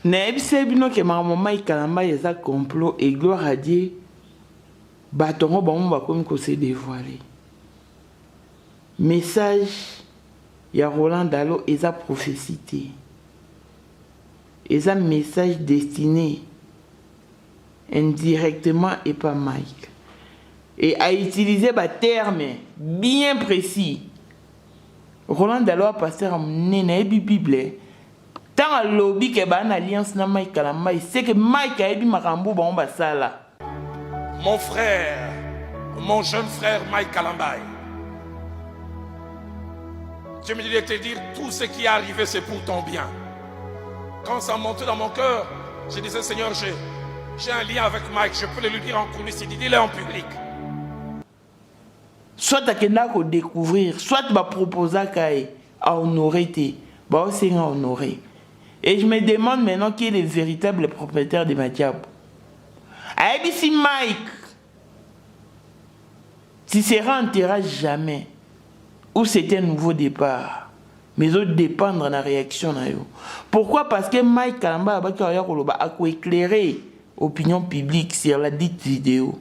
N'ebise bino ke maman Mike Kalamba yeza complot et gloire à Dieu. Batongo ba mba comme ko se dévoiler. Message ya Roland Dalo eza prophécité. Eza message destiné indirectement et pas Mike. Et à utiliser des termes bien précis. Roland Dalo a passé à la Bible. Tant à lobby que ban alliance na Mike Kalamba, c'est que Mike a ébi makambo ba on basala. Mon frère, mon jeune frère Mike Kalamba. Dieu me dit de te dire tout ce qui est arrivé, c'est pour ton bien. Quand ça montait dans mon cœur, je disais Seigneur, j'ai un lien avec Mike, je peux le lui dire en coulisses, dis-le en public. Soit tu as découvrir, soit tu vas proposer à honorer tes, bah aussi à honorer. Et je me demande maintenant qui est le véritable propriétaire de Madiab. ABC Mike, tu seras enterré jamais. Ou c'était un nouveau départ. Mais il dépendre de la réaction. Pourquoi? Parce que Mike Kalamba a éclairé l'opinion publique sur la dite vidéo.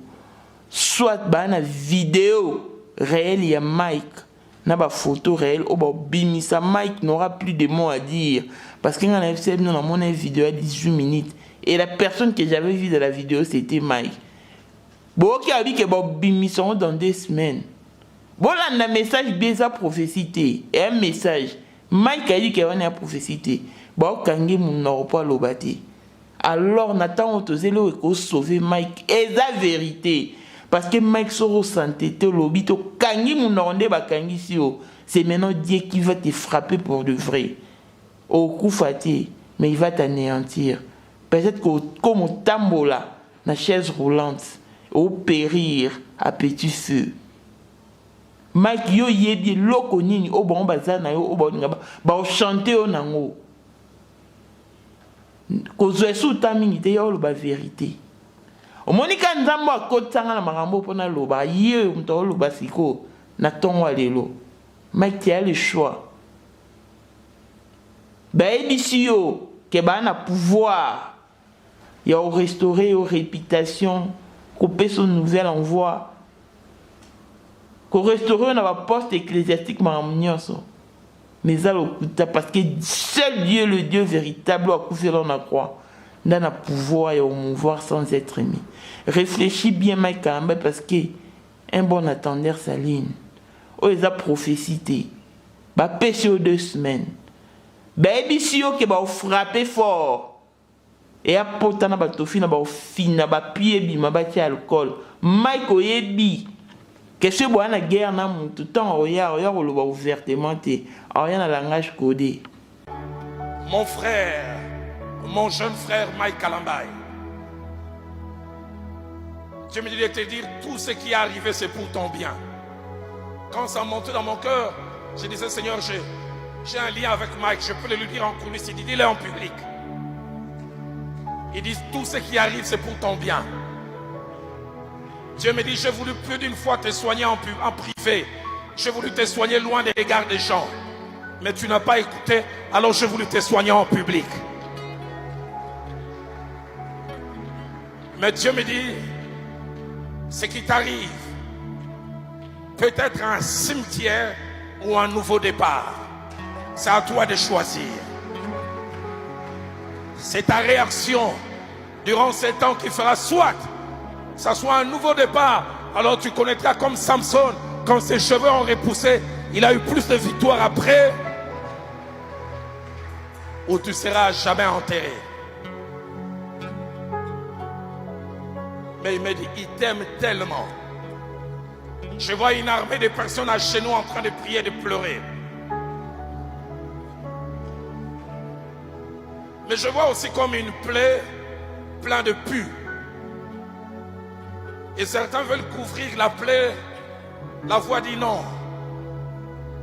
Soit une vidéo réelle, il y a Mike. N'a pas photo réelle. Bimisa Mike n'aura plus de mots à dire. Parce que dans la vidéo à 18 minutes. Et la personne que j'avais vue dans la vidéo, c'était Mike. Bon, qui a dit que Bimisa dans 2 semaines. Bon, là, un message bien prophécité. Et un message. Mike a dit qu'il y a une prophécité. Bon, quand il n'a pas l'obati. Alors, Nathan, on te dit que sauver Mike. Et la vérité. Parce que Mike sera santé, te l'obito. Quand il n'a pas c'est maintenant Dieu qui va te frapper pour de vrai. Au coup fatigué, mais il va t'anéantir. Peut-être que comme au tambola, la chaise roulante, au périr à petit feu. Mike yo yebi loko nini o bon bazana yo o bon ngaba ba o chanter o nango ko zesu tamingi te yo lo ba vérité o monika nzambo akotanga na makambo pona lo ba ye mto lo ba siko na tongo lelo. Mike a le choix ba ebisi yo ke ba na pouvoir ya o restaurer o réputation couper son nouvel envoi. Qu'on restaurer dans poste ecclésiastique mais parce que seul Dieu, le Dieu véritable, a couché dans la croix, dans le pouvoir et au mouvoir sans être aimé. Réfléchis bien, Mike Kalamba, parce que un bon attendeur s'aligne. Oh, ils ont prophécité. Bah, péché aux 2 semaines. Bah, si qui va frapper fort. Et à potana ba tofi na ba fina ba pied bi ma ba ti alcool. Mike oyebi. Que ce soit la guerre, tout le temps, il y a ouvertement, il y a un langage codé. Mon frère, mon jeune frère Mike Kalamba. Dieu me dit de te dire tout ce qui est arrivé, c'est pour ton bien. Quand ça montait dans mon cœur, je disais Seigneur, j'ai un lien avec Mike, je peux le lui dire en coulisses, dis-le en public. Il dit tout ce qui arrive, c'est pour ton bien. Dieu me dit, j'ai voulu plus d'une fois te soigner en privé. J'ai voulu te soigner loin des regards des gens. Mais tu n'as pas écouté, alors j'ai voulu te soigner en public. Mais Dieu me dit, ce qui t'arrive peut être un cimetière ou un nouveau départ. C'est à toi de choisir. C'est ta réaction durant ces temps qui fera soit ça soit un nouveau départ, alors tu connaîtras comme Samson, quand ses cheveux ont repoussé, il a eu plus de victoires après, ou tu seras jamais enterré. Mais il me dit, il t'aime tellement. Je vois une armée de personnes à genoux en train de prier, de pleurer. Mais je vois aussi comme une plaie pleine de pus. Et certains veulent couvrir la plaie. La voix dit non.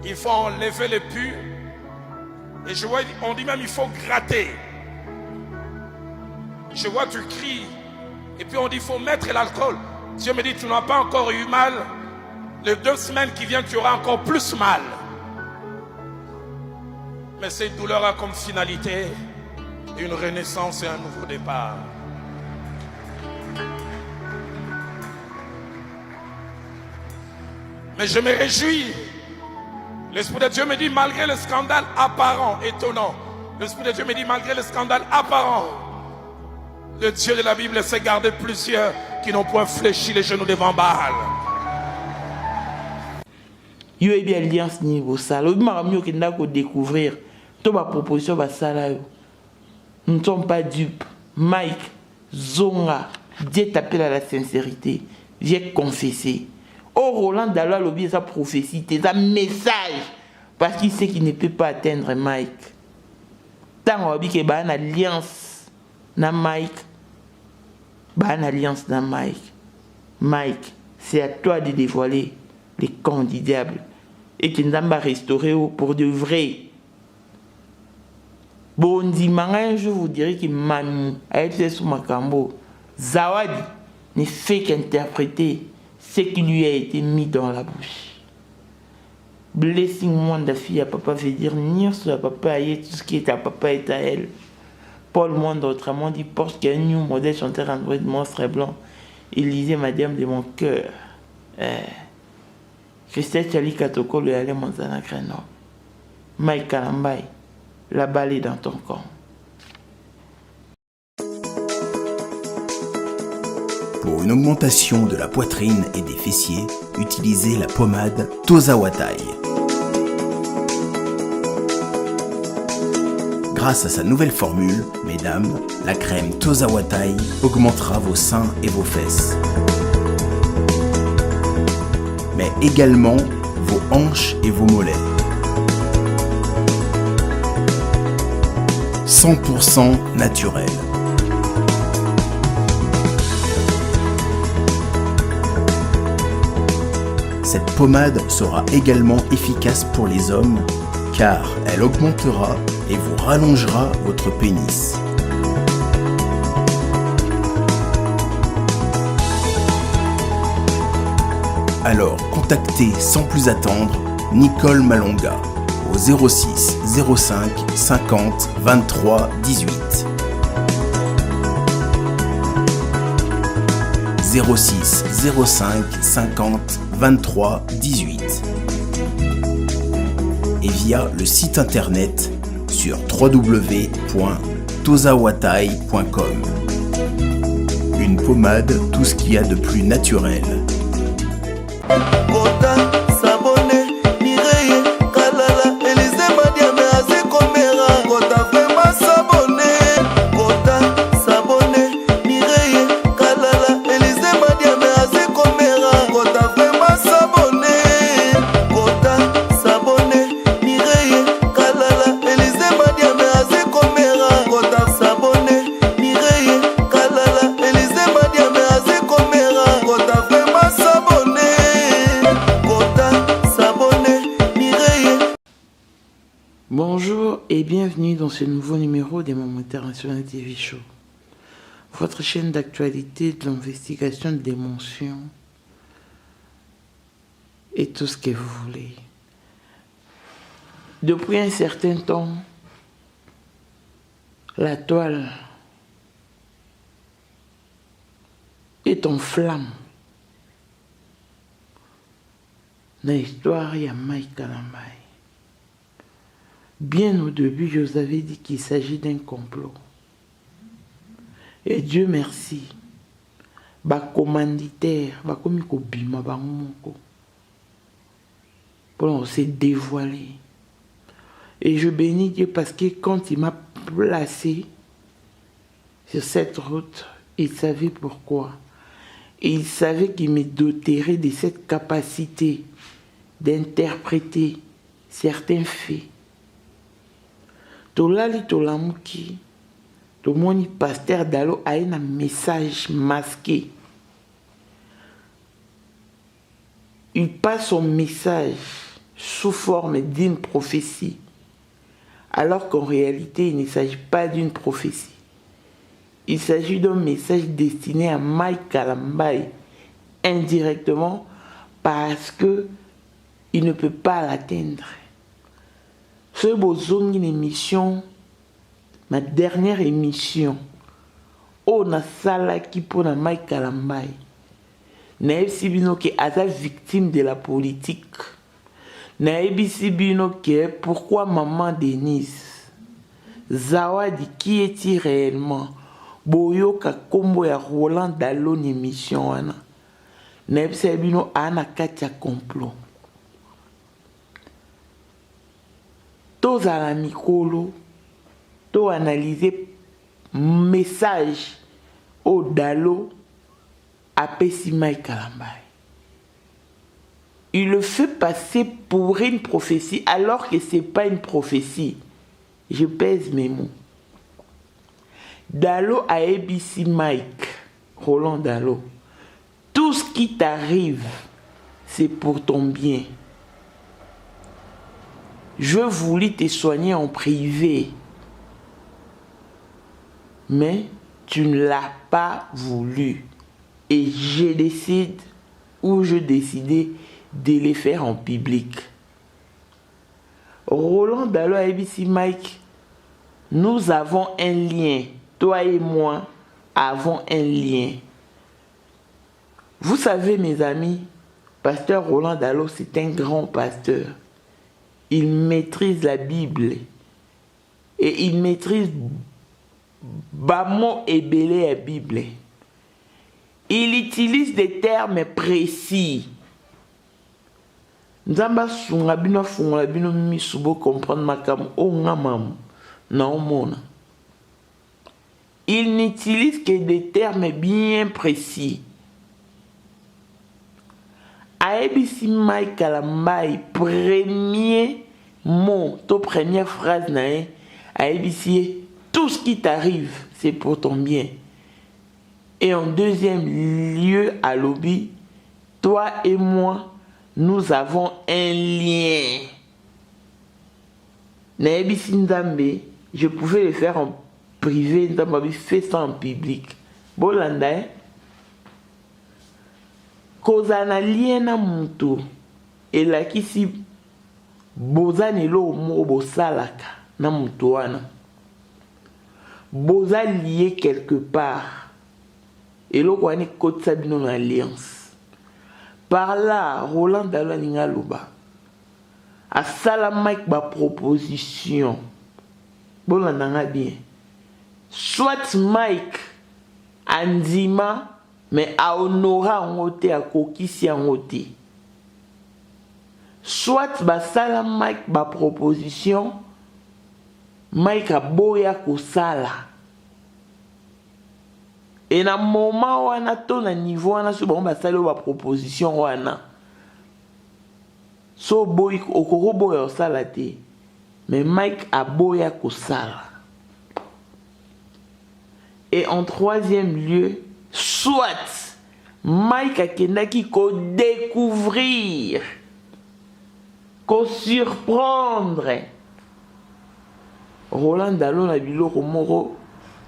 Il faut enlever les pus. Et je vois, on dit même il faut gratter. Je vois, tu cries. Et puis on dit il faut mettre l'alcool. Dieu me dit tu n'as pas encore eu mal. Les 2 semaines qui viennent, tu auras encore plus mal. Mais cette douleur a comme finalité une renaissance et un nouveau départ. Mais je me réjouis. L'Esprit de Dieu me dit, malgré le scandale apparent, étonnant, l'Esprit de Dieu me dit, malgré le scandale apparent, le Dieu de la Bible s'est gardé plusieurs qui n'ont point fléchi les genoux devant Baal. Yo et bien alliance niveau ça. Le maramio qui n'a qu'à découvrir. Toute ma proposition va ça là. Nous ne sommes pas dupes. Mike, Zonga, Dieu t'appelle à la sincérité. Viens confesser. Oh Roland Dalois l'objet sa prophétie, c'est un message. Parce qu'il sait qu'il ne peut pas atteindre Mike. Tant qu'on a dit qu'il y a une alliance dans Mike. Une alliance dans Mike. Mike, c'est à toi de dévoiler les camps du diable. Et qu'il n'a pas restauré pour de vrai. Bon, dimanche, je vous dirais que Manu a été sous ma cambo. Zawadi ne fait qu'interpréter ce qui lui a été mis dans la bouche. Blessing moi de fille à papa veut dire ni sur la papa et tout ce qui est à papa est à elle. Paul Monde autrement dit parce qu'il y a un new modèle chanteur Android monstre blanc. Il lisait Madame de mon cœur. Christelle Chali Katoko le allait mon zanacreno. Mike Kalambai, la balle est dans ton camp. Pour une augmentation de la poitrine et des fessiers, utilisez la pommade Tozawatai. Grâce à sa nouvelle formule, mesdames, la crème Tozawatai augmentera vos seins et vos fesses. Mais également vos hanches et vos mollets. 100% naturel. Cette pommade sera également efficace pour les hommes car elle augmentera et vous rallongera votre pénis. Alors contactez sans plus attendre Nicole Malonga au 06 05 50 23 18. 06 05 50 23 18 et via le site internet sur www.tozawatai.com. Une pommade, tout ce qu'il y a de plus naturel. Bonjour et bienvenue dans ce nouveau numéro des Moments International TV Show. Votre chaîne d'actualité, de l'investigation, de l'émotion et tout ce que vous voulez. Depuis un certain temps, la toile est en flamme. Dans l'histoire, il y a Mike Kalambai. Bien au début, je vous avais dit qu'il s'agit d'un complot. Et Dieu merci. Ba commanditaire, ba komi ko bima ba moko. Pour se dévoiler. Et je bénis Dieu parce que quand il m'a placé sur cette route, il savait pourquoi. Et il savait qu'il me doterait de cette capacité d'interpréter certains faits. Tolali tolamuki, tomoni pasteur Dalo a un message masqué. Il passe son message sous forme d'une prophétie, alors qu'en réalité, il ne s'agit pas d'une prophétie. Il s'agit d'un message destiné à Mike Kalambai, indirectement, parce que il ne peut pas l'atteindre. Ce besoin d'une émission ma dernière émission on a salaki pour na Mike Kalambai naebisi bino ke aza victime de la politique naebisi bino ke pourquoi maman Denise Zawadi qui est-il réellement boyoka kombo ya Roland Dalo ni émission wana naebisi bino ana kati ya complot tozala mikolo to analyser message au Dalo apesi Mike Kalambai. Il le fait passer pour une prophétie alors que c'est pas une prophétie. Je pèse mes mots. Dalo a ABC Mike, Roland Dalo. Tout ce qui t'arrive, c'est pour ton bien. Je voulais te soigner en privé. Mais tu ne l'as pas voulu. Et je décidé de les faire en public. Roland Dalo et ABC Mike, nous avons un lien. Toi et moi avons un lien. Vous savez, mes amis, pasteur Roland Dalo, c'est un grand pasteur. Il maîtrise la Bible. Et il maîtrise Bamo et Belé la Bible. Il utilise des termes précis. Nzamba sunga bino funga bino misubo comprendre makam o ngamam na omona. Il n'utilise que des termes bien précis. Aebisi Mike Kalambai, premier mot, to première phrase nae, aebisi tout ce qui t'arrive, c'est pour ton bien. Et en deuxième lieu, à lobby, toi et moi, nous avons un lien. Naebisi Nzambe, je pouvais le faire en privé, Nzambe fait ça en public. Bolanda, kozana lien na mutu, elakisi bozanelo mo bosalaka na mutu wana. Boza lié quelque part. Et l'eau qu'on est côté sabino dans l'alliance. Par là, Roland Dalo alinga loba. A Salamike ba proposition. Bon l'andanga bien. Soit Mike andima mais a honora ngote a kokisi ngote. Soit ba Salamike ba proposition Mike a boya kosala. Et na moment wana to na niveau wana so ba sala ba proposition wana. So boy okoro boya sala te. Mais Mike a boya kosala. Et en troisième lieu, soit Mike a kendaki ko découvrir, ko surprendre. Roland Dalo na biloko moko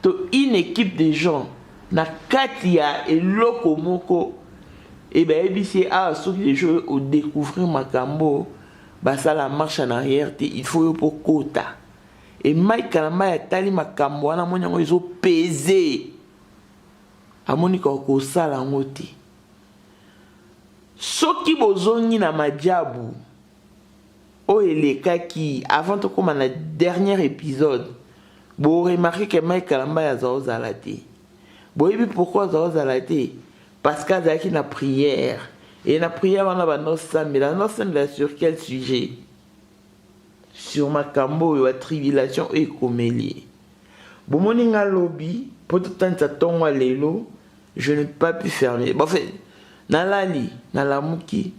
to une équipe de gens na katia et loko moko et ben ebisi a ceux qui jeux au découvrir makambo ba ça la marche en arrière il faut pour kota et Mike Kalambai tali makambo wana monyango izo peser amoni ko sala ngoti soki bozongi na majabu oh et les cas qui avant de comme dans le dernier épisode vous remarquez que Mike Kalambai a zalati. Vous voyez pourquoi zalati? Parce qu'il y a une prière et la prière on a nos mais la noce sur quel sujet? Sur ma cambo et la tribulation et comélie. Bon moninga lobby pour tout temps ça tombe à l'élo je n'ai pas pu fermer. Bon fait nalali nalamuki.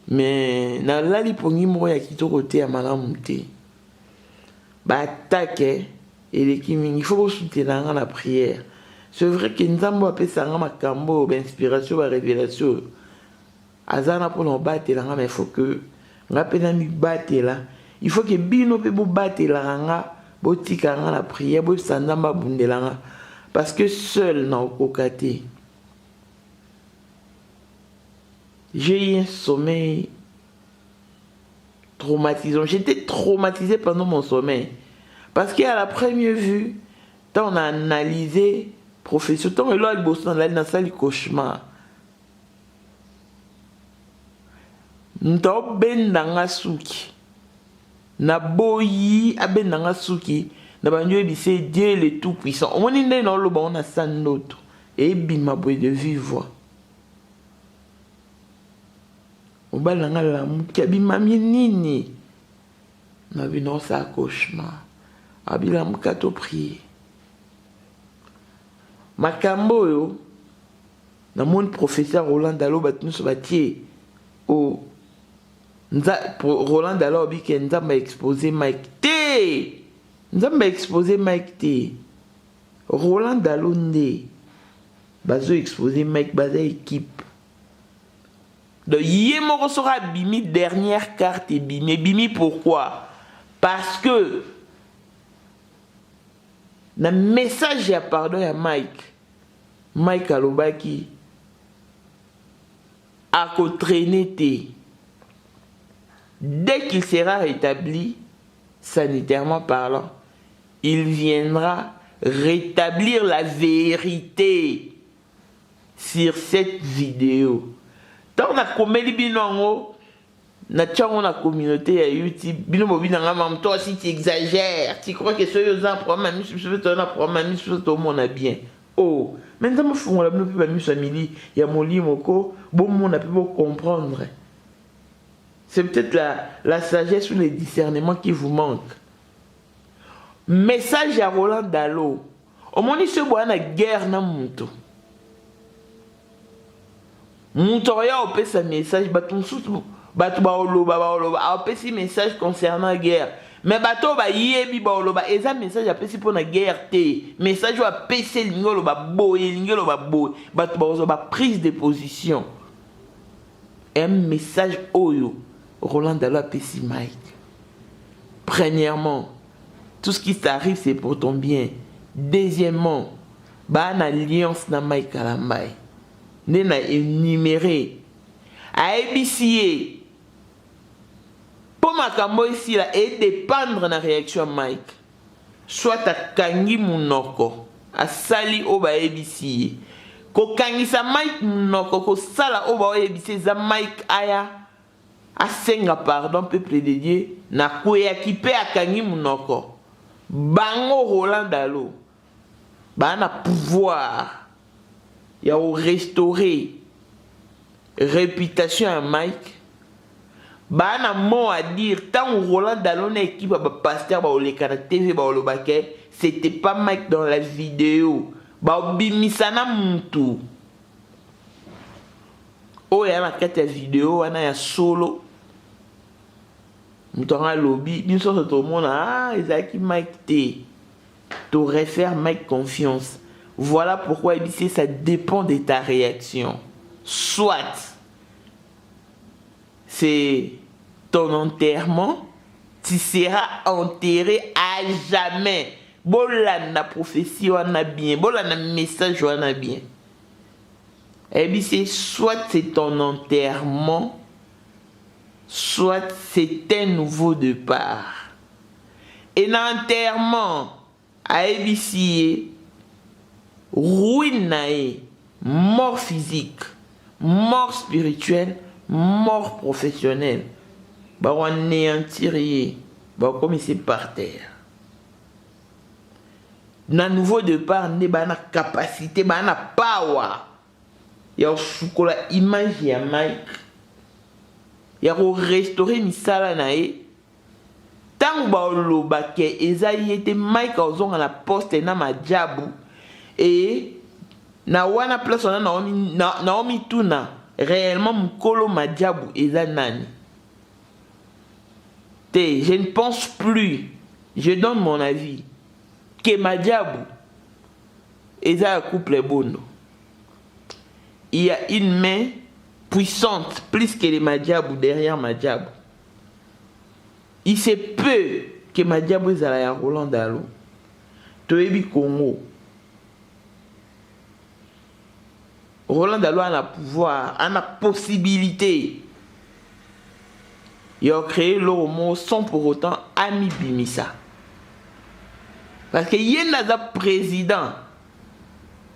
Mais na lali pongi mo ya kitoko te ya malamu te ba attaque et l'équipe il faut soutenir la prière. C'est vrai que nzambo apesa nga makambo ba inspiration ba révélation azana pour no battre là mais il faut que nga pena mi battre là il faut que bino pe bo battre là nga botika nga la prière bo sandamba bundela nga parce que seul na okokate. J'ai eu un sommeil traumatisant. J'étais traumatisé pendant mon sommeil. Parce qu'à la première vue, Tant on a analysé profession, tant on a bossé dans la salle cauchemar. Nto bendanga suki. Na boyi abendanga suki. Na banyo bise Dieu le tout puissant. On m'a dit non on a sandoto. Et bima boy de vivre. On balanga la muki abima nini. Na bino sa cauchemar. Abila mukato prier. Makambo yo. Na mon professeur Roland Dalo batnu so batie. Oh. Roland Dalo bike nza m'a exposé Mike T. Nza m'a exposé Mike T. Roland Dalo nde. Bazo exposé Mike baza équipe. Donc yé moko sera bimi dernière carte et bimi. Bimi pourquoi? Parce que na message ya pardon ya Mike alobaki a ko traîner té. Dès qu'il sera rétabli, sanitairement parlant, il viendra rétablir la vérité sur cette vidéo. Tant on a commis binongo, na la communauté à YouTube, binomo binanga mam, toi si tu exagères, tu crois que c'est un problème, je vais te donner un problème, je vais te donner bien. Oh, maintenant je fais la même famille, il y a mon lit, moko, bon on a pu comprendre. C'est peut-être la sagesse ou le discernement qui vous manque. Message à Roland Dalo. Au moins, il se voit la guerre dans le monde. Montoya a fait ce message. Batu a fait ce message concernant la guerre. Mais Bato ba yebi ba oloba. Et ça message a fait pour la guerre. Message a fait l'ingolo ba boy. L'ingolo ba boy. Batu ba prise de position. Un message oyo. Roland Dalo a péci Mike. Premièrement, tout ce qui t'arrive, c'est pour ton bien. Deuxièmement, bah, une alliance na Mike Kalambay. N'est na énuméré. A ABC. Pour ma cambo ici, là, et dépendre de la réaction Mike. Soit à Kangi Munoko, à Sali Oba ABC. Ko Kangi sa Mike Munoko, ko Sala Oba ABC, za Mike Aya. Asenga pardon peuple de Dieu na koya kipe akangi munoko bango Roland Dalo bana pouvoir ya o restaurer réputation à Mike bana mot à dire tant Roland Dalo na équipe ba pasteur ba oleka TV ba olobake c'était pas Mike dans la vidéo ba bimisana muntu. Oh, il y a la vidéo, il y a solo. Nous avons lobby. Bien sûr, tout le monde a Isaac Mike T. Tu réfères Mike confiance. Voilà pourquoi ABC, ça dépend de ta réaction. Soit c'est ton enterrement, tu seras enterré à jamais. Bola na prophétie, on a bien. Bola na message, on a bien. ABC, soit c'est ton enterrement, soit c'est un nouveau départ. Et l'enterrement, à ABC, ruine, mort physique, mort spirituelle, mort professionnelle. Bah, on anéantirait, bah, comme c'est par terre. Dans le nouveau départ, on a une capacité, on a une power. Il y a une image de Mike. Il y a restaurer misala nae. Tant que Esaïe était Mike à la poste na majabu et na wana place on a Naomi Tuna réellement mukolo majabu eza nani. Je ne pense plus, je donne mon avis, que majabu eza un couple bondo. Il y a une main puissante, plus que les Madjabou derrière Madjabou. Il se peut que Madjabou est à la Roland Dalo. Toebi Congo. Roland Dalo a le pouvoir, a la possibilité. Il a créé l'homo sans pour autant ami Bimisa. Parce que y a président.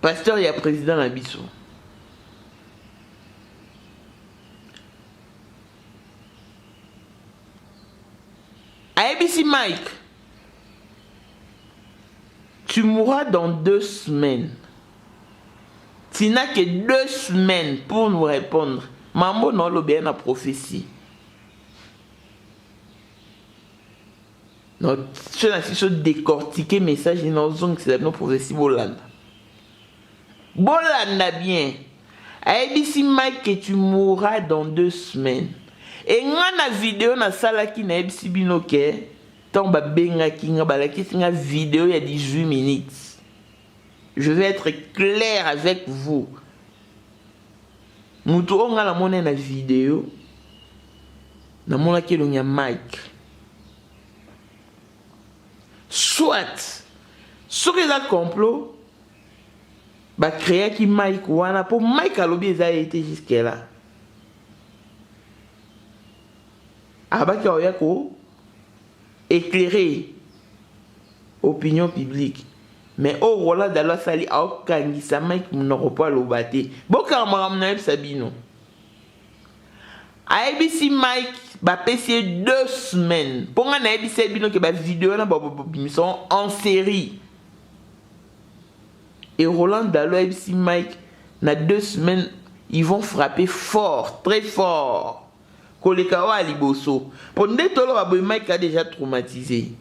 Pasteur, il y a président à Bissau. ABC Mike, tu mourras dans 2 semaines. Tu n'as que 2 semaines pour nous répondre. Mambo non le bien la prophétie. Non, je décortiquer message et non zone c'est la prophétie Bolanda. Bolanda bien. ABC Mike que tu mourras dans 2 semaines. Et ngana vidéo na sala ki na ABC binoke. Tant ba benga ki nga balaki singa vidéo il y a 18 minutes. Je vais être clair avec vous. Mutu onga la mona na vidéo. Na mona ki lo nya Mike. Soit sur le complot ba créer qui Mike wana pour Mike alobi ça a été jusque là. Abaki oyako éclairer opinion publique. Mais au rôle de la sali a okangisa Mike n'aura pas le batté. Boka maramna sabino. ABC Mike va passer 2 semaines. Pour un ABC bino que ba vidéo na ba sont en série. Et Roland Dalo ABC Mike na 2 semaines, ils vont frapper fort, très fort. Kolekawa Liboso. Pour nous tout le Mike a déjà traumatisé.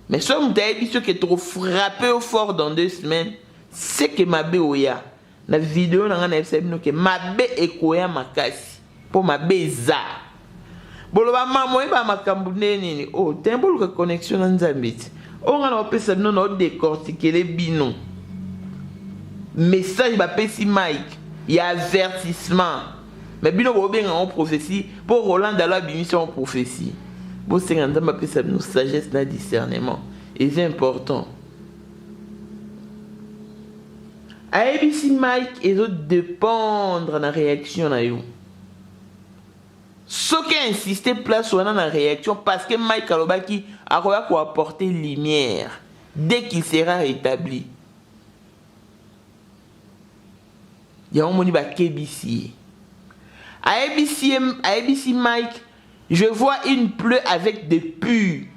Mais si vous avez dit que trop frappé au fort dans 2 semaines, c'est que ma oya. La vidéo na ngana FC bino que ma ekoya makasi. Pour ma beza. Boloba mamo iba makambu nini. Oh, tembo le connexion na Nzambiti. On ngana opesa bino na décortiquer les bino. Message ba pesi Mike, il y a avertissement. Mais bino bo bien en prophétie pour Roland Dalo mission en prophétie. Bo senganda ba pesa bino sagesse na discernement. Et c'est important. ABC Mike et autres dépendre de la réaction na yo. Ce qui a insisté place dans la réaction parce que Mike Alobaki a apporter lumière dès qu'il sera rétabli. Il y a un moni ba KBC. À ABC Mike, je vois une pleure avec des pus.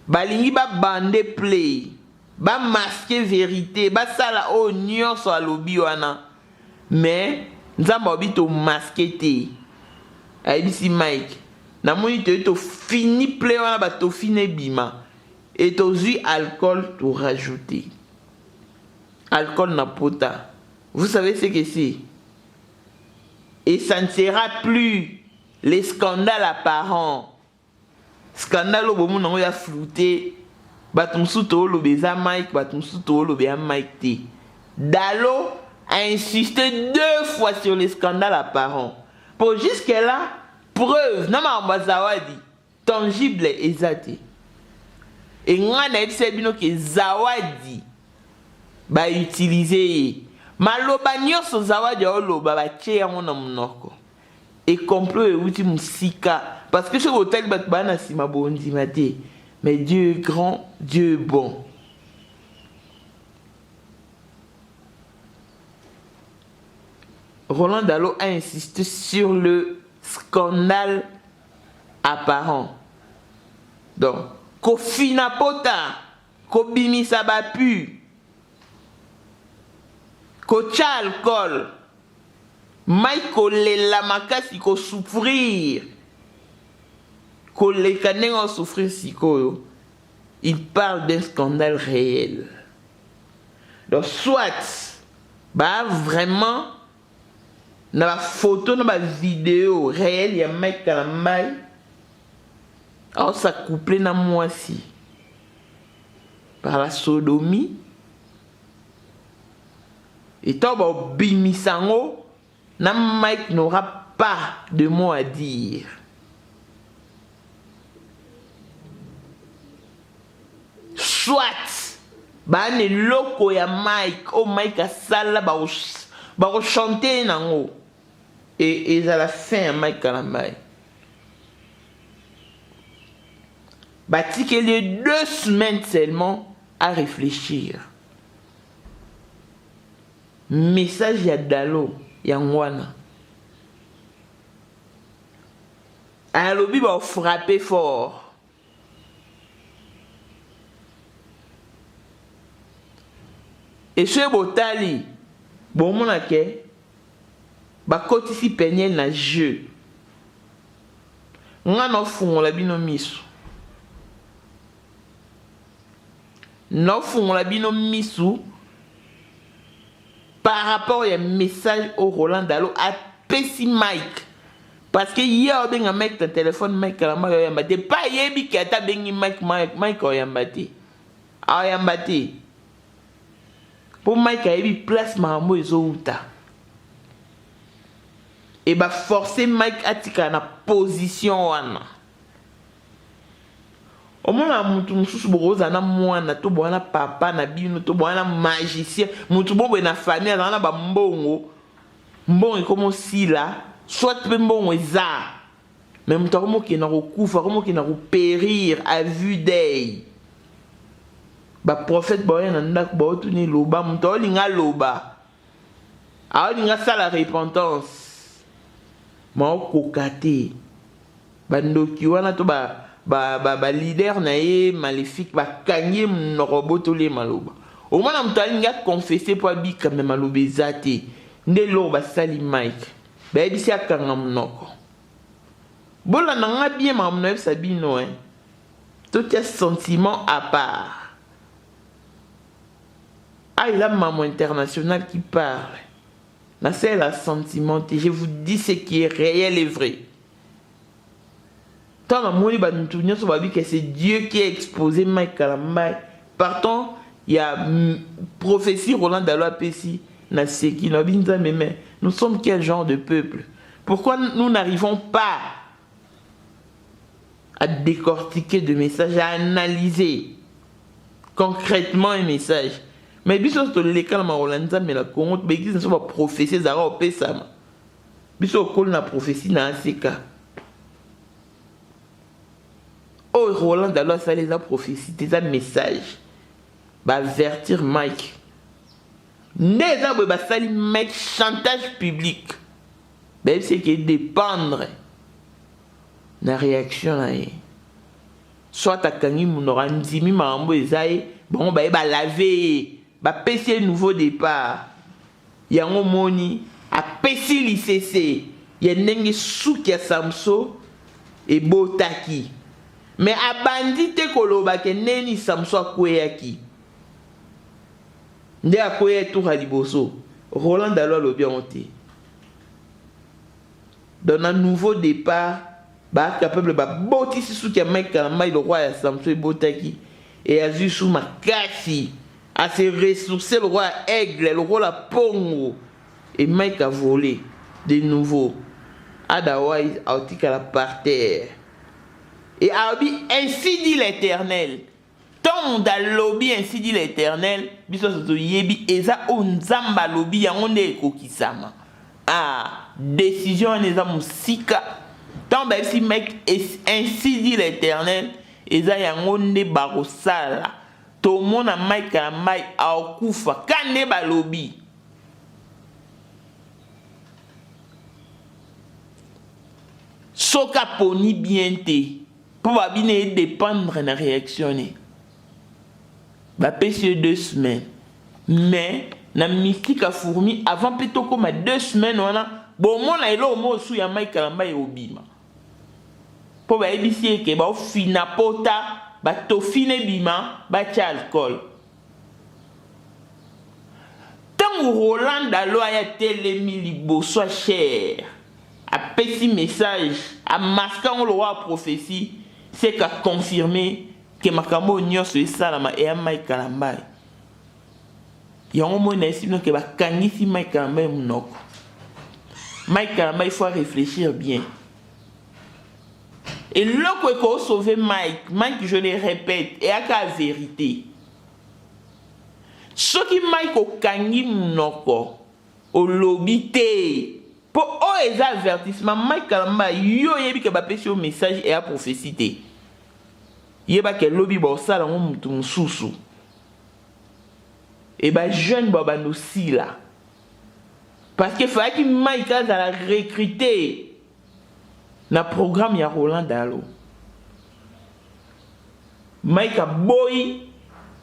Balingi ba bande play. Ba masquer vérité. Ba sala o nyonso alobi wana. Mais nzamba obito masqué. ABC Mike. Na moni to fini play wana ba to fini bima. Et to zi alcool to rajouter. Alcool na pota. Vous savez ce que c'est? Et ça ne sera plus les scandales apparents. Scandale au moment où il a flouté. Batumsu to lo beza Mike, batumsu to lo beza Mike T. Dalo a insisté 2 fois sur les scandales apparents. Pour jusque-là, preuve, non ma zawadi, tangible et zati. Et moi, na ebise bino ke zawadi ba utiliser maloba nyonso zawadi oloba ba tie yango na monoko. Et complot et outi musika parce que ce hôtel bat bana sima bondi mate. Mais Dieu est grand, Dieu est bon. Roland Dalo a insisté sur le scandale apparent. Donc, Kofina Pota, Kobimisa Bapu, Kocha alcool, Michael la makasi ko souffrir. Il parle d'un scandale réel. Donc, soit, bah vraiment, dans la photo, dans la vidéo réelle, il y a un mec qui a la maille. Alors, ça couplé dans moi aussi. Par la sodomie. Et tant que Bimisango, Mike n'aura pas de mots à dire. Soit, bah ne loko ya Mike, oh Mike a sala ba chanter nango. Et à la fin Mike a la maille. batikeli 2 semaines seulement à réfléchir. Message ya Dalo Yangwana. Alobi va frapper fort. Et ce botali, bon mon ake, ba kotisi penyel na jeu. Nga no fungola bino misu. No fungola bino misu par rapport à un message au Roland Dalo à Pessi Mike. Parce que hier, on a mec ton téléphone, Mike, il pas yebi qui a bengi Mike, oyambati. Oyambati. Pour Mike, il y a place Marambo et Zouta. Et bah forcer Mike à tika na position wana. Au moins mutu mususu boza na mwana to bwana papa na bino to bwana magicien mutu bombe na famille na ba mbongo mbongo comme si là soit pe mbongo eza mais mutu comme qui na kokufa comme qui na ko périr à vue d'œil ba prophète boya na ndak ba otuni loba mutu olinga loba a olinga sala repentance ma okokate bandoki wana to ba leader na ye maléfique ba kanye mnoroboto le maloba au moins na mtali nga confesser pour bika me maloba ezate nde lo ba sali Mike ba ebisi akanga mnoko bola na nga bien ma mno sabino tout est sentiment à part. Ah, il a maman international qui parle. Là c'est la sentiment et je vous dis ce qui est réel et vrai. Tant que c'est Dieu qui a exposé Mike Kalamba. Partant, il y a prophétie Roland Dalo Pessi. Mais nous sommes quel genre de peuple? Pourquoi nous n'arrivons pas à décortiquer de messages, à analyser concrètement un message? Mais biso to le calme Rolanda mais la compte mais qui ne sont pas prophéties zara au pesama. Biso kol na prophétie na aseka. Oh Roland Dalo ça les a prophéties des messages. Ba avertir Mike. Neza ba sali Mike chantage public. Ben c'est qui dépendre na réaction là. Soit ta kangi munora ndimi mambo ezaye bon ba laver. Ba pesi un nouveau départ. Yango moni a pesi l'ICC. Ya ndenge souki ya Samso et botaki. Mais a bandite koloba ke neni Samso akweyaki. Nde akweye tour liboso. Roland Dalo lobi onté. Dans un nouveau départ, ba capable ba botisi souki ya Mike Kalamba le roi ya Samso et botaki et a vu sous makasi. À se ressourcer le roi aigle, le roi la pongo. Et Mike a volé de nouveau. Otherwise, a la par terre. Et Abi, ainsi dit l'Éternel. Tant dans lobby, ainsi dit l'Éternel. Biso soto yebi, eza onzamba lobby, yangonde ekokisama. Ah, décision eza musika. Tant ben si Mike, ainsi dit l'Éternel, eza yangonde barosala. Tout le monde a Mike Kalamba a okufa kane balobi. Soka poni bien te pour babine dépendre de la réaction. Ba pesi 2 semaines. Mais na mystique a fourmi avant plutôt comme 2 semaines on a bon mon a elo mo sou ya Mike Kalamba e obima. Pour ba ebisi ke ba fina pota ba tofine bima ba tia alcool. Tango Roland Dalo a telemi liboso cher. A petit message a masquant le roi prophétie c'est qu'a confirmé que makambo nyonso esalama e Mike Kalamba. Yango mona esino ke ba kangisi Mike Kalamba munoko. Mike Kalamba il faut réfléchir bien. Et l'autre qui a sauvé Mike, je le répète, est à la vérité. Ce qui Mike au kangi mnoko, au lobby te, pour eux avertissement, Mike Kalamba, yo yebi que ba pesi au message et à prophétie. yeba ke lobi ba osala ngo mutu mususu et ba jeune ba bando sila parce que fallait que Mike a la recruter na programme ya Roland Dalo. Mike a boy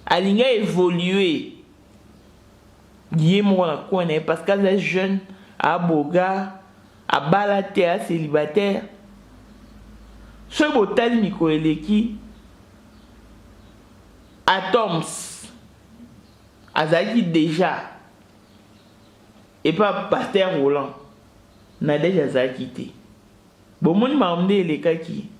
alinga évoluer yé mo na kone parce que les jeunes a boga a balaté a célibataire ce botali Nikoleki Atoms azaki déjà et pas pasteur Roland na déjà azaki te bon mon mamde le kaki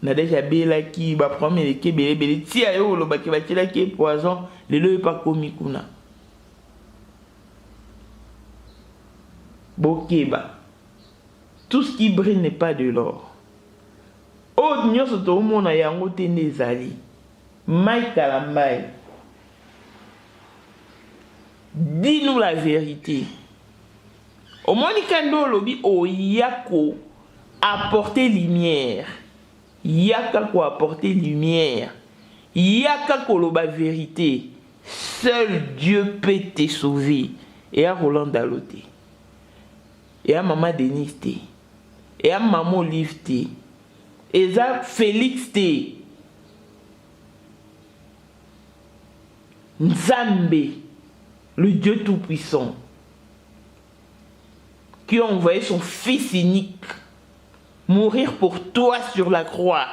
na déjà belaki ba premier ke belé ti ayo lo ba ke ba tila ke poison le lo pas komi kuna bokeba tout ce qui brille n'est pas de l'or o nyoso to mona yango te nezali Mike Kalambai, dis-nous la vérité. Au Monikando Lobi, o yako apporter lumière. Yaka ko apporter lumière. Yaka ko loba vérité. Seul Dieu peut te sauver. Et à Roland Daloté. Et à Maman Denise T. Et à Maman Olive T. Et à Félix T. Nzambe, le Dieu Tout-Puissant, qui a envoyé son Fils unique mourir pour toi sur la croix,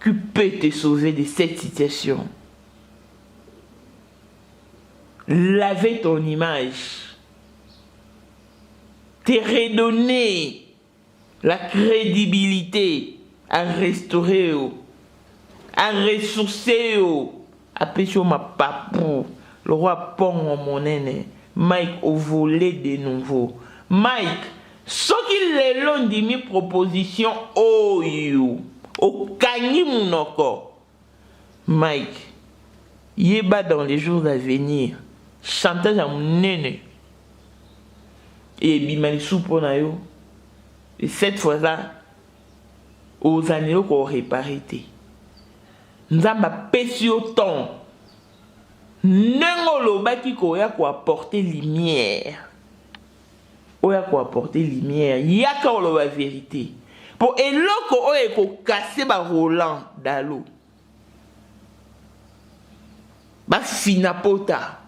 qui peut te sauver de cette situation. Laver ton image, te redonner la crédibilité à restaurer, à ressourcer. Appelez ma papou, le roi Pong mon aîné, Mike au volet de nouveau. Mike, ce qu'il est long de mes propositions, oh you, au kani munoko. Mike, yeba dans les jours à venir, chantage à mon aîné. Et bimali soupo na yo. Et cette fois-là, aux années qu'on réparé. Nzamba pesi autant. Nengo baki ko ya ko apporter lumière. Oya ko apporter lumière. Yaka o la vérité. Pour eloko oye ko casser ba Roland Dalo. Ba finapota.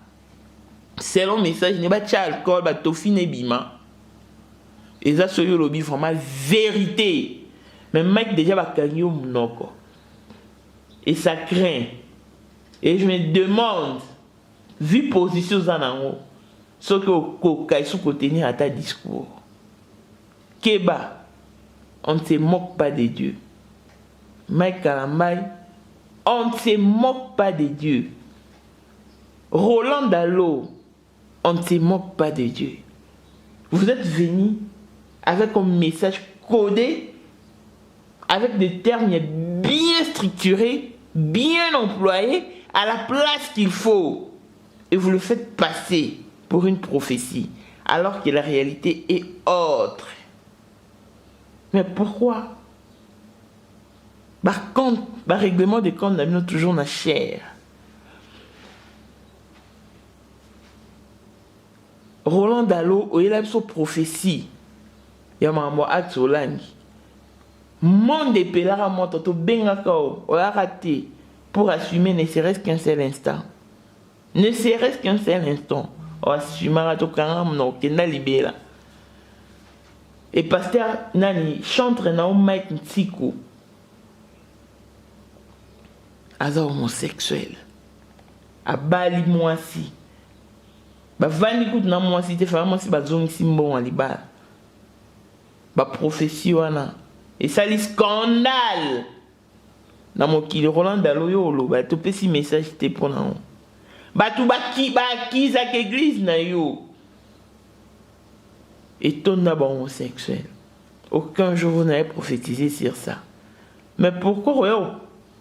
Selon message ne ba tcha alcool ba tofine bima. Et ça soyo lobi vraiment vérité. Mais mec déjà ba kanyo mnoko. Et ça craint. Et je me demande, vu position Zanango, ce que vous tenir à ta discours. Keba, on ne se moque pas de Dieu. Mike Kalambai, on ne se moque pas de Dieu. Roland Dalo, on ne se moque pas de Dieu. Vous êtes venus avec un message codé, avec des termes bien structurés, bien employés, à la place qu'il faut. Et vous le faites passer pour une prophétie, alors que la réalité est autre. Mais pourquoi? Par contre, par règlement de compte, nous avons toujours la chair. Roland Dalo, il a une prophétie. Il y a un acte au langue. Monde de pelara moto bengako o a raté pour assumer ne serait-ce qu'un seul instant. Ne serait-ce qu'un seul instant. O assumera to kangam no kenda libera. Et pasteur nani chantre na o Mike Ntsiko. Aza homosexuel. A bali mwasi. Ba vani kout na mwasi te fa mwasi ba zongi simbo wa libala. Ba prophétie wana. Et ça, le scandale. Dans mon kilo, Roland Dalo, yo, bah, tu peux si message t'es pour nous. Bah, tu qui ça église, na yo. Et ton d'abord homosexuel. Aucun jour vous n'avez prophétisé sur ça. Mais pourquoi, yo,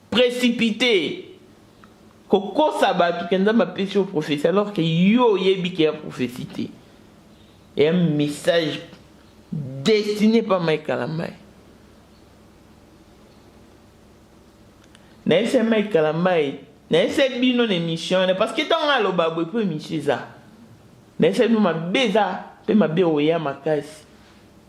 précipité? Koko sabat, tu kenza ma péché au prophétie, alors que yo, yebi qui a prophétisé. Et un message destiné par Mike Kalambai. naese Mike Kalambai naese bino émission parce que tant à l'obabo peut émission ça naese nous ma beza peut ma béoya ma casse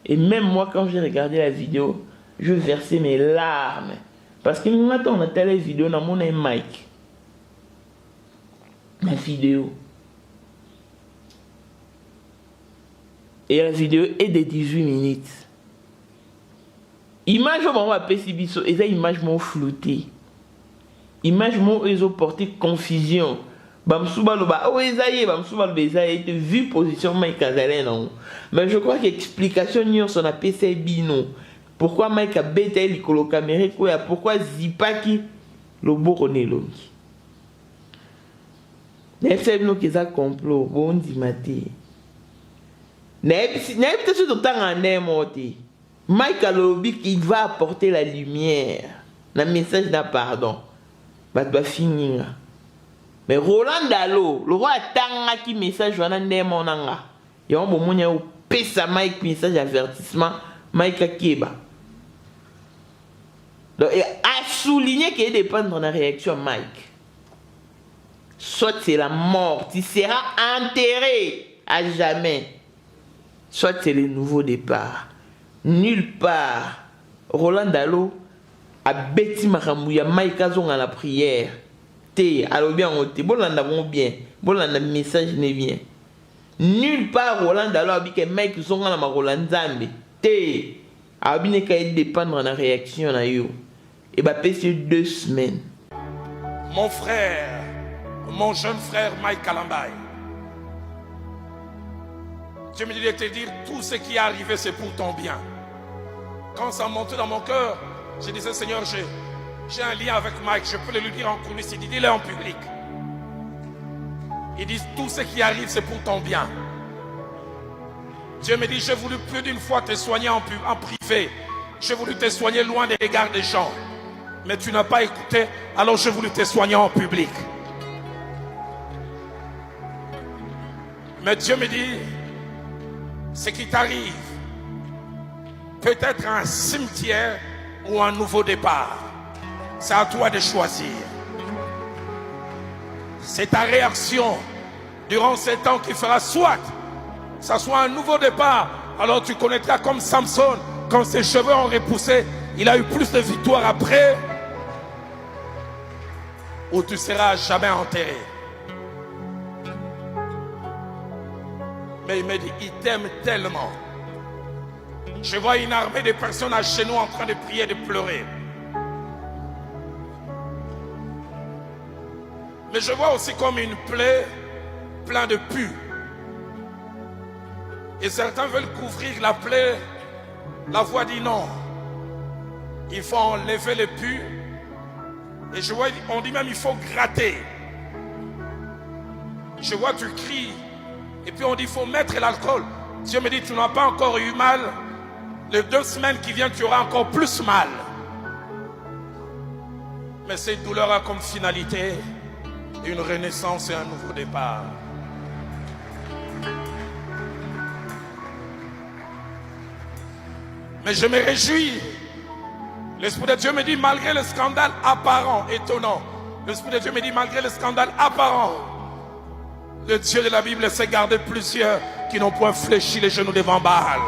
et même moi quand j'ai regardé la vidéo je versais mes larmes parce que nous on a telle vidéo dans mon Mike la vidéo et la vidéo est de 18 minutes. Image où on va passer biso et ça image m'ont flouté. Image m'ont ils ont porté confusion. Bamsuba loba oh esaye bamsuba loba esaye te vu position Mike Azalé non. Mais je crois qu'explication n'y on a PC bino. Pourquoi Mike a bêté l'icolo caméra quoi pourquoi Zipaki le bourronné longi. N'est-ce pas que ça complot bon dit maté. N'est-ce pas tout le temps en émoté. Mike a lobby qui va apporter la lumière. Le message d'un pardon. Bah doit finir. Mais Roland Dalo, le roi tanga qui message wana ndemo nanga. Ya on bomonya o pesa Mike message avertissement Mike Akeba. Donc a souligné qu'il dépend de la réaction Mike. Soit c'est la mort, tu seras enterré à jamais. Soit c'est le nouveau départ. Nulle part. Roland Dalo a bêti makamouya Mike Azong à la prière. Te, alors bien on te, bon l'en bien, bon l'en message n'est bien. Nulle part Roland Dalo a dit que Mike Zong à la Roland Zambi. Te, a bien qu'à dépendre de la réaction na yo. Et bah passer 2 semaines. Mon frère, mon jeune frère Mike Kalambai. Dieu me dit de te dire tout ce qui est arrivé, c'est pour ton bien. Quand ça montait dans mon cœur, je disais Seigneur, j'ai un lien avec Mike, je peux le lui dire en coulisses, il dit dis-le en public. Il dit tout ce qui arrive, c'est pour ton bien. Dieu me dit j'ai voulu plus d'une fois te soigner en privé. J'ai voulu te soigner loin des regards des gens. Mais tu n'as pas écouté, alors j'ai voulu te soigner en public. Mais Dieu me dit ce qui t'arrive peut être un cimetière ou un nouveau départ. C'est à toi de choisir. C'est ta réaction durant ces temps qui fera soit ça soit un nouveau départ. Alors tu connaîtras comme Samson, quand ses cheveux ont repoussé, il a eu plus de victoires après, ou tu seras jamais enterré. Mais il me dit, il t'aime tellement. Je vois une armée de personnes à genoux en train de prier, de pleurer. Mais je vois aussi comme une plaie pleine de pus. Et certains veulent couvrir la plaie. La voix dit non. Il faut enlever les pus. Et je vois, on dit même il faut gratter. Je vois, tu cries. Et puis on dit il faut mettre l'alcool. Dieu me dit tu n'as pas encore eu mal. Les 2 semaines qui viennent, tu auras encore plus mal. Mais cette douleur a comme finalité une renaissance et un nouveau départ. Mais je me réjouis. L'Esprit de Dieu me dit, malgré le scandale apparent, étonnant, l'Esprit de Dieu me dit, malgré le scandale apparent, le Dieu de la Bible s'est gardé plusieurs qui n'ont point fléchi les genoux devant Baal.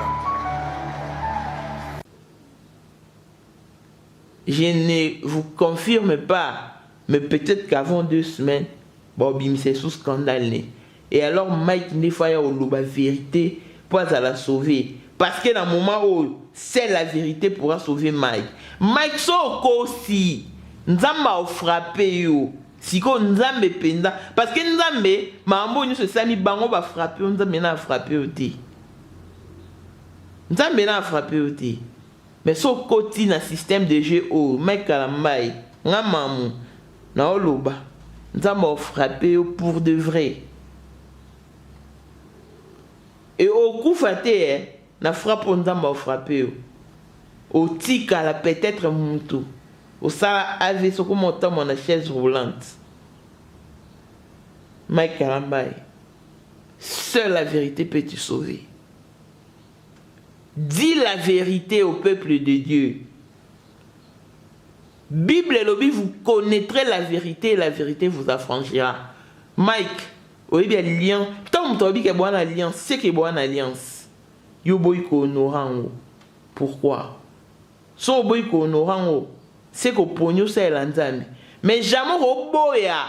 Je ne vous confirme pas, mais peut-être qu'avant 2 semaines, Bobim c'est sous scandale. Et alors Mike n'est pas la vérité pour la sauver. Parce que dans le moment où c'est la vérité pourra sauver Mike. Mike so aussi Nzamba a frappé yo. Siko Nzambe penda. Parce que Nzambe, mambo nous se sami bango va frapper, Nzambe na frappé oti. Nzambe na frappé oti. Mais so koti na système de jeu au Mike Kalambai, nga mamu na oloba. Nzamba a frappé pour de vrai. Et au coup faté na frappe Nzamba a frappé. Au tika la peut-être mutu. Au ça avait ce que mon temps na chaise roulante. Mike Kalambai. Seule la vérité peut te sauver. Dis la vérité au peuple de Dieu. Bible et lobby, vous connaîtrez la vérité et la vérité vous affranchira. Mike, oui bien lien. Tant que tu as une alliance, c'est que une alliance. Yo boy ko honorant. Pourquoi? So boy ko honorant, c'est que pogno ça elanzami. Mais jamais au boya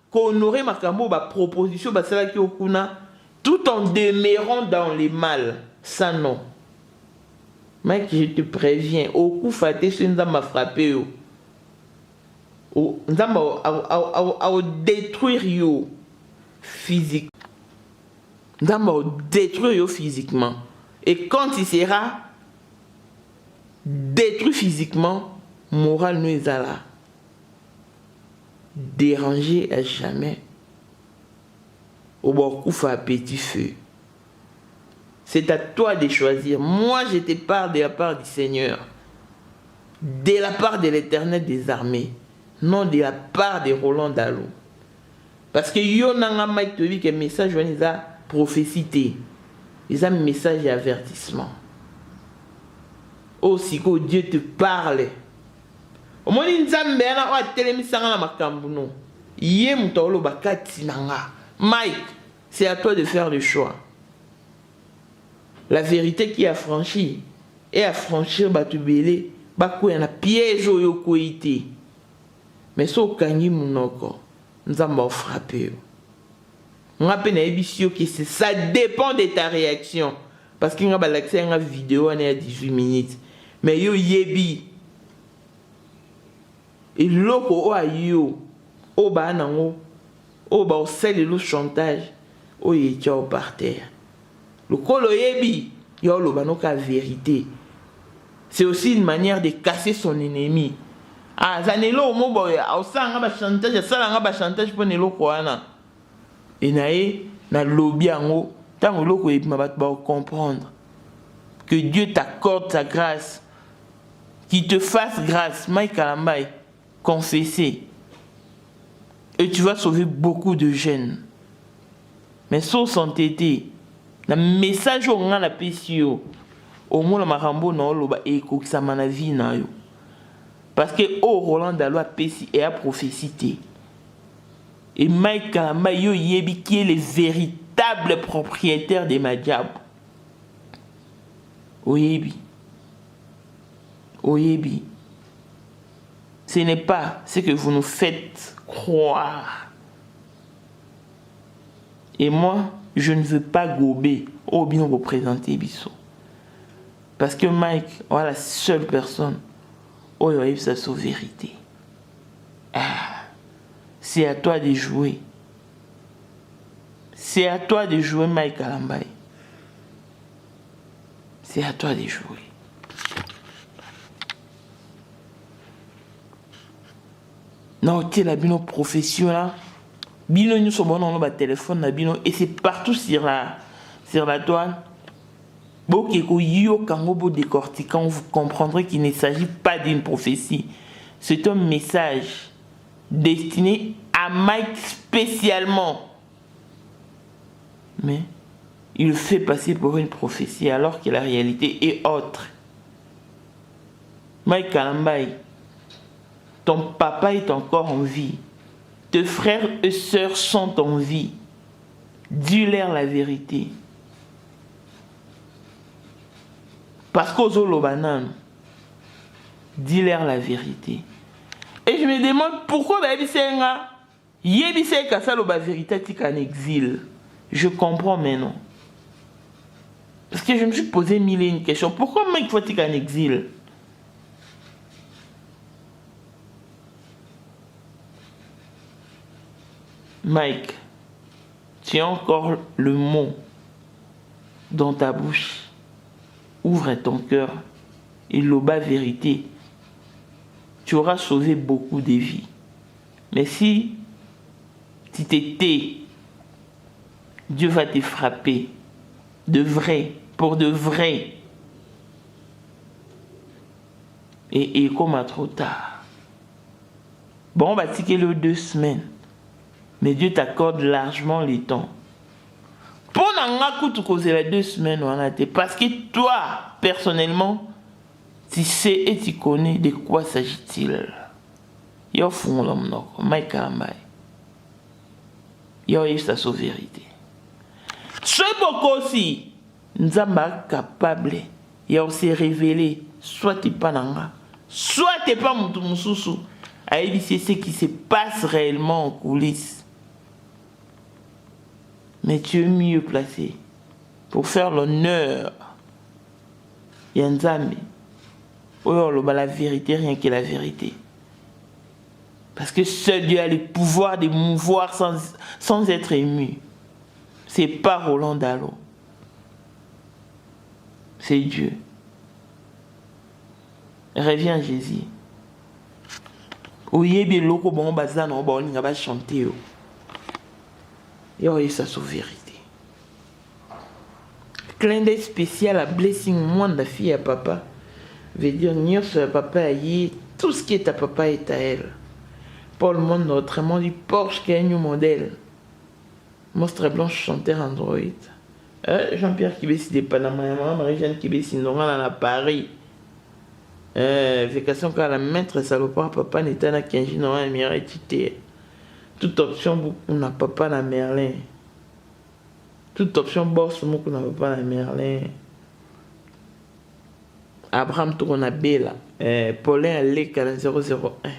ko honorer makambo ba proposition ba sala ki okuna tout en demeurant dans les mal. Ça non. Mike, je te préviens, au coup faté, ce m'a frappé. À détruire yo physique. Détruire yo physiquement. Et quand il sera détruit physiquement, moral nous est là. Dérangé à jamais. Au bord coup à petit feu. C'est à toi de choisir. Moi, je te parle de la part du Seigneur. De la part de l'Éternel des armées. Non de la part de Roland Dalo. Parce que yo nanga Mike te dit que message ils a prophécité. Ils ont un message d'avertissement. Aussi que Dieu te parle. Au moins ils ont bien télémisanga na makambu non. Yé mutolo bakati nanga. Mike, c'est à toi de faire le choix. La vérité qui a franchi et à franchir batubélé, bakou y en a piège au yokoïté. Mais so kangi munoko, nous avons frappé. On a peine à que ça dépend de ta réaction. Parce qu'il y a une vidéo à 18 minutes. Mais yo yebi. Et loko o ayo. O ba nango. O ba o sel le chantage. O ye tchao par terre. Le kolo yebi. Yo lo ba no ka vérité. C'est aussi une manière de casser son ennemi. Ah, zanelo mo boy, au sang ba chantage, ça nga ba chantage pour nelo koana. Et nae na lobby ango, tant loko e ma ba comprendre que Dieu t'accorde sa grâce, qu'il te fasse grâce, Mike Kalambai, confesser. Et tu vas sauver beaucoup de jeunes. Mais sans s'entêter, le message au nga la pesio, au moins la marambo na loba e ko sa mana vie na yo. Parce que Roland Dalo a péci et a prophécité. Et Mike Kalamba yo yebi qui est le véritable propriétaire des Madjab. Oyebi. Oyebi. Ce n'est pas ce que vous nous faites croire. Et moi, je ne veux pas gober au bien représenter Bissot. Parce que Mike, voilà la seule personne. Oh, il sa vérité. Ah, c'est à toi de jouer. C'est à toi de jouer, Mike Kalambai. C'est à toi de jouer. Non, tu es la bino profession là. Bino nous sommes bon dans téléphone la bino et c'est partout sur la toile. Décortiquant, vous comprendrez qu'il ne s'agit pas d'une prophétie. C'est un message destiné à Mike spécialement. Mais il le fait passer pour une prophétie alors que la réalité est autre. Mike Kalambai, ton papa est encore en vie. Tes frères et sœurs sont en vie. Dis-leur la vérité. Parce qu'aux Olobanan, dis-leur la vérité. Et je me demande pourquoi Yebise Kassa la vérité est en exil. Je comprends maintenant. Parce que je me suis posé mille et une questions. Pourquoi Mike faut-il en exil? Mike, tu as encore le mot dans ta bouche. Ouvre ton cœur et l'oba vérité. Tu auras sauvé beaucoup de vies. Mais si tu t'étais, Dieu va te frapper de vrai, pour de vrai. Et comme à trop tard. Bon, on va tiquer le 2 semaines. Mais Dieu t'accorde largement le temps. Pour n'en causer les 2 semaines, parce que toi, personnellement, tu sais et tu connais de quoi s'agit-il. Yo fungola monoko, Mike Kalambai. Yo yesa sa vérité. Sois beaucoup aussi, Nzamba capable, yo se révéler, soit t'es pas nanga, soit t'es pas Mususu. C'est ce qui se passe réellement en coulisses. Mais tu es mieux placé pour faire l'honneur. Yanzambi. La vérité, rien que la vérité. Parce que seul Dieu a le pouvoir de mouvoir sans être ému. C'est pas Roland Dalo. C'est Dieu. Reviens Jésus. Oui, bien loko bon bazan on va chanter. Yo ça sa vérité. Clin d'œil spécial à Blessing moi la fille à papa. Veut dire nios papa aïe, tout ce qui est à papa est à elle. Paul monde autrement du Porsche qui est un new modèle. Monstre blanche chanteur Android. Jean-Pierre qui bécide des Panama, Marie-Jeanne qui bécide dans Paris. Vacation quand la maître salopard papa n'était na Kenji non un mérité. Toute option on n'a papa na Merlin. Toute option boss on n'a papa na Merlin. Abraham tourne à Bella. Paulin à l'école 001.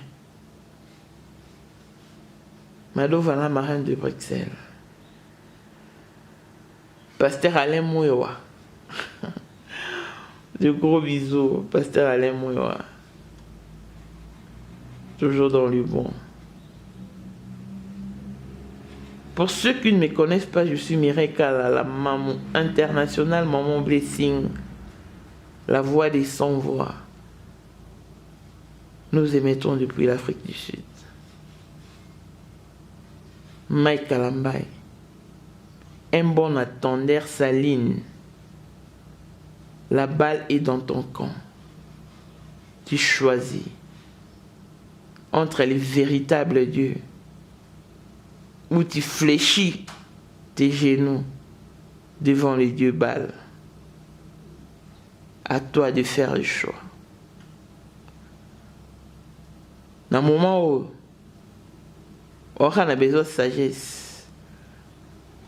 Mado Vala Marine de Bruxelles. Pasteur Alain Mouewa. De gros bisous, Pasteur Alain Mouewa. Toujours dans le bon. Pour ceux qui ne me connaissent pas, je suis Mireille Kala, la maman internationale, maman Blessing. La voix des sans-voix. Nous émettons depuis l'Afrique du Sud. Mike Kalambai. Un bon attendeur Saline. La balle est dans ton camp. Tu choisis entre les véritables dieux ou tu fléchis tes genoux devant les dieux Baal. À toi de faire le choix. Dans le moment où on a besoin de sagesse,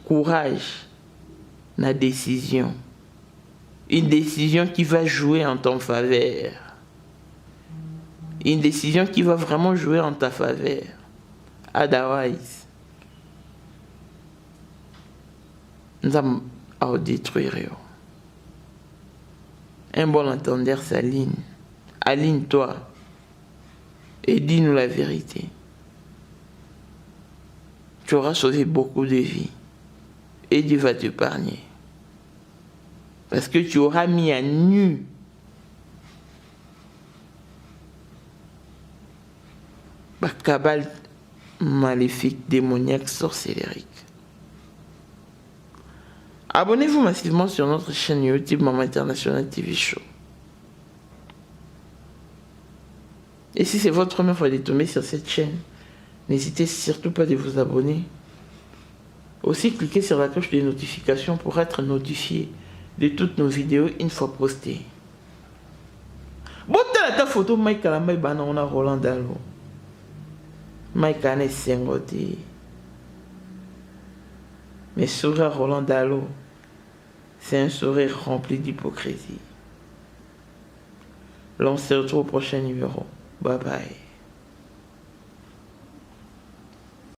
courage, la décision. Une décision qui va jouer en ton faveur. Une décision qui va vraiment jouer en ta faveur. Otherwise, nous allons détruire. Un bon entendeur s'aligne. Aligne-toi et dis-nous la vérité. Tu auras sauvé beaucoup de vies et Dieu va t'épargner. Parce que tu auras mis à nu la cabale maléfique, démoniaque, sorcellérique. Abonnez-vous massivement sur notre chaîne YouTube Maman International TV Show. Et si c'est votre première fois de tomber sur cette chaîne, n'hésitez surtout pas de vous abonner. Aussi, cliquez sur la cloche de notification pour être notifié de toutes nos vidéos une fois postées. Bon, ta photo Mike Kalambai bana on a Roland Dalo. Mike Ane Sengote. Mais sourire Roland Dalo, c'est un sourire rempli d'hypocrisie. L'on se retrouve au prochain numéro. Bye bye.